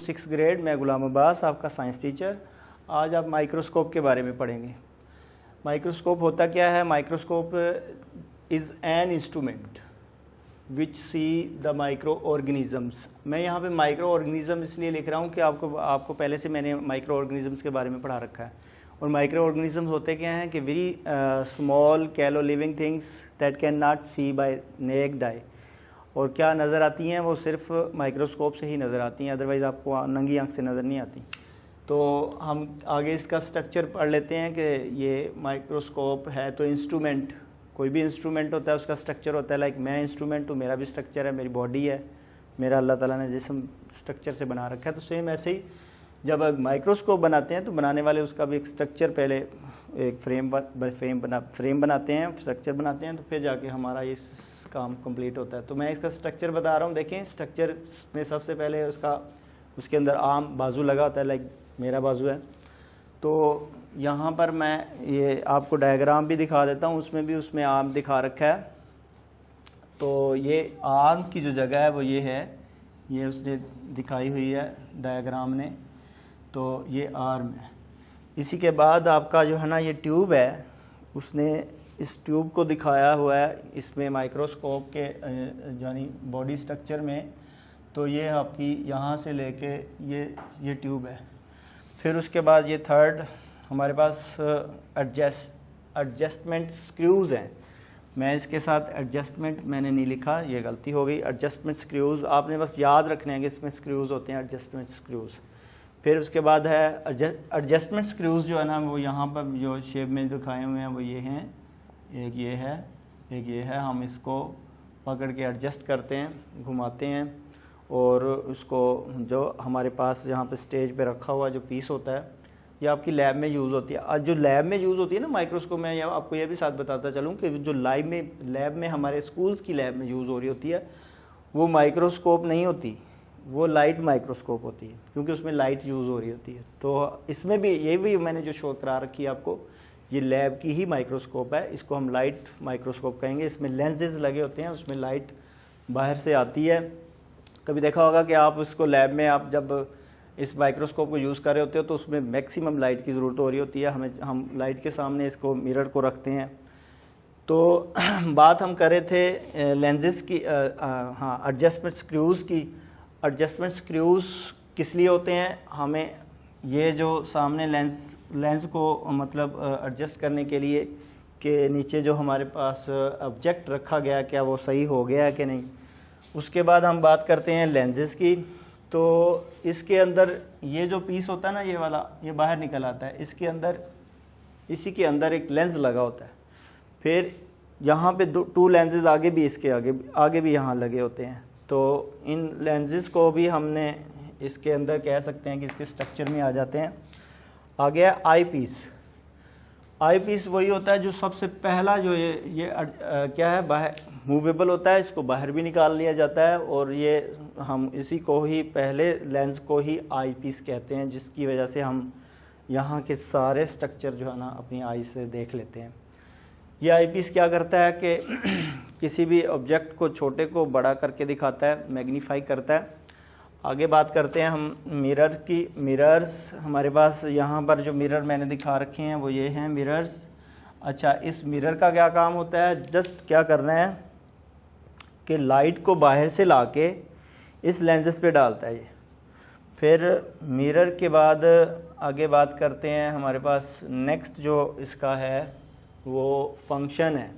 6th grade. मैं गुलाम अब्बास, आपका science teacher. आज आप माइक्रोस्कोप के बारे में पढ़ेंगे। माइक्रोस्कोप होता क्या है? Microscope is an instrument which see the micro organisms. मैं यहाँ पे माइक्रो ऑर्गेनिज़म इसलिए लिख रहा हूँ कि आपको पहले से मैंने माइक्रो ऑर्गेनिज़म्स के बारे में पढ़ा रखा है। और माइक्रो ऑर्गेनिज़म्स होते क्या हैं कि वेरी स्मॉल कैलो living things that can not see by naked eye. और क्या नज़र आती हैं? वो सिर्फ माइक्रोस्कोप से ही नज़र आती हैं, अदरवाइज़ आपको नंगी आंख से नज़र नहीं आती। तो हम आगे इसका स्ट्रक्चर पढ़ लेते हैं कि ये माइक्रोस्कोप है तो इंस्ट्रूमेंट, कोई भी इंस्ट्रूमेंट होता है उसका स्ट्रक्चर होता है। लाइक मैं इंस्ट्रूमेंट हूँ, मेरा भी स्ट्रक्चर है, मेरी बॉडी है, मेरा अल्लाह ताला ने जिस्म स्ट्रक्चर से बना रखा है। तो सेम ऐसे ही जब माइक्रोस्कोप बनाते हैं तो बनाने वाले उसका भी एक स्ट्रक्चर, पहले एक फ्रेम बनाते हैं, स्ट्रक्चर बनाते हैं, तो फिर जाके हमारा ये काम कंप्लीट होता है। तो मैं इसका स्ट्रक्चर बता रहा हूँ। देखें, स्ट्रक्चर में सबसे पहले उसके अंदर आर्म बाजू लगा होता है, लाइक मेरा बाजू है। तो यहाँ पर मैं ये आपको डायग्राम भी दिखा देता हूँ, उसमें आर्म दिखा रखा है। तो ये आर्म की जो जगह है वो ये है, ये उसने दिखाई हुई है डायग्राम ने। तो ये आर्म है। इसी के बाद आपका जो है ना ये ट्यूब है, उसने इस ट्यूब को दिखाया हुआ है इसमें माइक्रोस्कोप के यानी बॉडी स्ट्रक्चर में। तो ये आपकी यहाँ से लेके ये ट्यूब है। फिर उसके बाद ये थर्ड हमारे पास एडजस्टमेंट स्क्रूज़ हैं। मैं इसके साथ एडजस्टमेंट मैंने नहीं लिखा, ये गलती हो गई। एडजस्टमेंट स्क्रूज़ आपने बस याद रखने हैं कि इसमें स्क्रूज़ होते हैं, एडजस्टमेंट स्क्रूज़। फिर उसके बाद है एडजस्टमेंट स्क्रूज़ जो है ना वो यहाँ पर जो शेप में दिखाए हुए हैं वो ये हैं, एक ये है, एक ये है। हम इसको पकड़ के एडजस्ट करते हैं, घुमाते हैं, और उसको जो हमारे पास यहाँ पे स्टेज पे रखा हुआ जो पीस होता है ये आपकी लैब में यूज़ होती है। आज जो लैब में यूज़ होती है ना माइक्रोस्कोप में, या आपको ये भी साथ बताता चलूँ कि जो लैब में हमारे स्कूल्स की लैब में यूज़ हो रही होती है वो माइक्रोस्कोप नहीं होती, वो लाइट माइक्रोस्कोप होती है, क्योंकि उसमें लाइट यूज़ हो रही होती है। तो इसमें भी ये भी मैंने जो शो करा रखी है आपको, ये लैब की ही माइक्रोस्कोप है, इसको हम लाइट माइक्रोस्कोप कहेंगे। इसमें लेंसेज लगे होते हैं, उसमें लाइट बाहर से आती है। कभी देखा होगा कि आप उसको लैब में आप जब इस माइक्रोस्कोप को यूज़ कर रहे होते हो तो उसमें मैक्सिमम लाइट की ज़रूरत हो रही होती है। हम लाइट के सामने इसको मिरर को रखते हैं। तो बात हम कर रहे थे लेंसेज की, हाँ, एडजस्टमेंट स्क्रूज़ की। एडजस्टमेंट स्क्रूज़ किस लिए होते हैं? हमें ये जो सामने लेंस को मतलब एडजस्ट करने के लिए कि नीचे जो हमारे पास ऑब्जेक्ट रखा गया क्या वो सही हो गया है कि नहीं। उसके बाद हम बात करते हैं लेंसेज की। तो इसके अंदर ये जो पीस होता है ना ये वाला, ये बाहर निकल आता है। इसी के अंदर एक लेंस लगा होता है। फिर यहाँ पे टू लेंसेज आगे भी, इसके आगे भी यहाँ लगे होते हैं। तो इन लेंसेज को भी हमने इसके अंदर कह सकते हैं कि इसके स्ट्रक्चर में आ जाते हैं। आ गया आई पीस। आई पीस वही होता है जो सबसे पहला जो ये क्या है, बाहर मूवेबल होता है, इसको बाहर भी निकाल लिया जाता है। और ये हम इसी को ही पहले लेंस को ही आई पीस कहते हैं, जिसकी वजह से हम यहाँ के सारे स्ट्रक्चर जो है ना अपनी आई से देख लेते हैं। ये आई पीस क्या करता है कि किसी भी ऑब्जेक्ट को छोटे को बड़ा करके दिखाता है, मैग्नीफाई करता है। आगे बात करते हैं हम मिरर की। मिरर्स हमारे पास यहाँ पर जो मिरर मैंने दिखा रखे हैं वो ये हैं मिरर्स। अच्छा, इस मिरर का क्या काम होता है? जस्ट क्या करना है कि लाइट को बाहर से लाके इस लेंसेज पे डालता है ये। फिर मिरर के बाद आगे बात करते हैं, हमारे पास नेक्स्ट जो इसका है वो फंक्शन है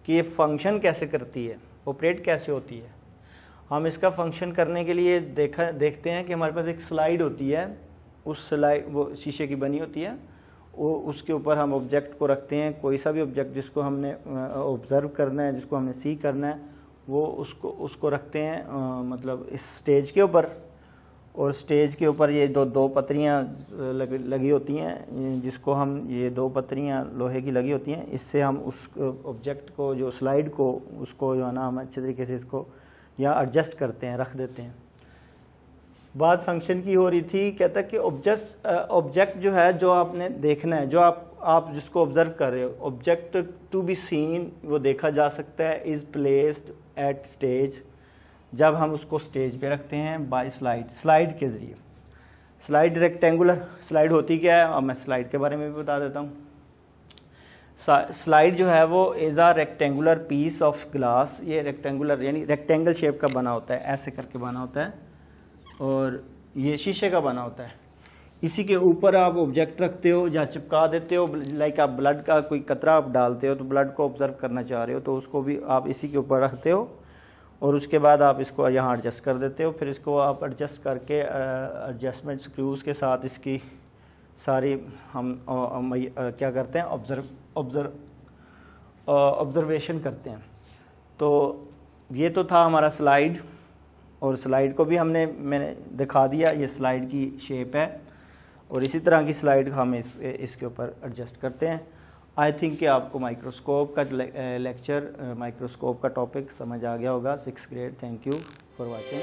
कि ये फंक्शन कैसे करती है, ऑपरेट कैसे होती है। हम इसका फंक्शन करने के लिए देखते हैं कि हमारे पास एक स्लाइड होती है। उस स्लाइड वो शीशे की बनी होती है, वो उसके ऊपर हम ऑब्जेक्ट को रखते हैं। कोई सा भी ऑब्जेक्ट जिसको हमने ऑब्ज़र्व करना है, जिसको हमने सी करना है, वो उसको रखते हैं मतलब इस स्टेज के ऊपर। और स्टेज के ऊपर ये दो पतरियाँ लगी होती हैं, जिसको हम ये दो पतरियाँ लोहे की लगी होती हैं। इससे हम उस ऑब्जेक्ट को, जो स्लाइड को, उसको जो है ना हम अच्छे तरीके से इसको यहाँ एडजस्ट करते हैं, रख देते हैं। बात फंक्शन की हो रही थी। कहता है कि ऑब्जेक्ट जो है, जो आपने देखना है, जो आप जिसको ऑब्जर्व कर रहे हो, ऑब्जेक्ट टू बी सीन, वो देखा जा सकता है, इज़ प्लेस्ड एट स्टेज, जब हम उसको स्टेज पे रखते हैं बाय स्लाइड के ज़रिए। स्लाइड रेक्टेंगुलर स्लाइड होती क्या है, अब मैं स्लाइड के बारे में भी बता देता हूँ। स्लाइड जो है वो is a rectangular piece of glass, ये रेक्टेंगुलर यानी रेक्टेंगल शेप का बना होता है, ऐसे करके बना होता है और ये शीशे का बना होता है। इसी के ऊपर आप ऑब्जेक्ट रखते हो या चिपका देते हो, लाइक आप ब्लड का कोई कतरा आप डालते हो तो ब्लड को ऑब्जर्व करना चाह रहे हो तो उसको भी आप इसी के ऊपर रखते हो और उसके बाद आप इसको यहाँ एडजस्ट कर देते हो। फिर इसको आप एडजस्ट करके एडजस्टमेंट स्क्रूज़ के साथ इसकी सारी हम क्या करते हैं, ऑब्जर्वेशन करते हैं। तो ये तो था हमारा स्लाइड, और स्लाइड को भी मैंने दिखा दिया, ये स्लाइड की शेप है और इसी तरह की स्लाइड हम इसके ऊपर एडजस्ट करते हैं। आई थिंक कि आपको माइक्रोस्कोप का लेक्चर, माइक्रोस्कोप का टॉपिक समझ आ गया होगा 6th grade. Thank you for watching.